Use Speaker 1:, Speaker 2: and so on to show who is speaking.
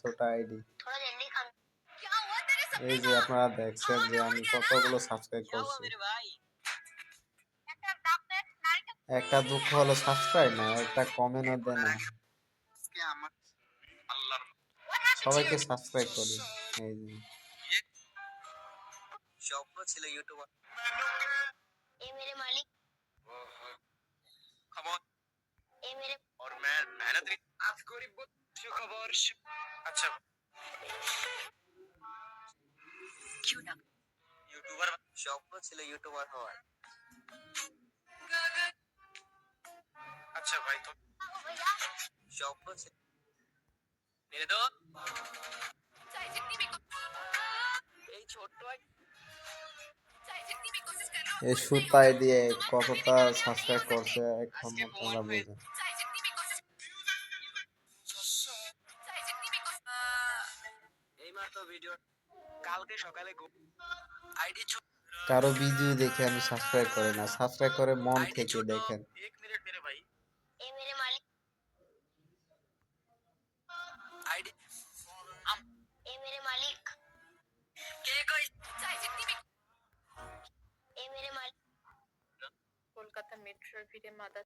Speaker 1: ছোট আইডি। এই যে আপনারা দেখছেন যে আমি কতগুলো সাবস্ক্রাইব করছি। একটা দুঃখ হলো সাবস্ক্রাইব না, একটা কমেন্টও দেয় না। সবাইকে সাবস্ক্রাইব করি। এই যে
Speaker 2: স্বপ্ন ছিল ইউটিউবার। এ মেরে মালিক খবর এ মেরে और मैं मेहनत आज गरीब সুখবর। আচ্ছা क्यों ना ইউটিউবার স্বপ্ন ছিল ইউটিউবার হওয়ার। আচ্ছা ভাই তো স্বপ্ন ছিল মেরে দো এই ছোট্ট
Speaker 1: এই সুতায় দিয়ে কতটা সাবস্ক্রাইব করছে এখন আপনারা বুঝেন।
Speaker 2: এইমাত্র ভিডিও কালকে সকালে আইডি
Speaker 1: কারো ভিডিও দেখে আমি সাবস্ক্রাইব করি না, সাবস্ক্রাইব করে মন
Speaker 2: आईडी
Speaker 1: থেকে
Speaker 2: छोड़ो
Speaker 1: দেখেন।
Speaker 2: 1 मिनट मेरे भाई ए मेरे मालिक आईडी ए मेरे मालिक के कोई ए मेरे मालिक
Speaker 3: কলকাতা মেট্রোর ভিড়ে মাদা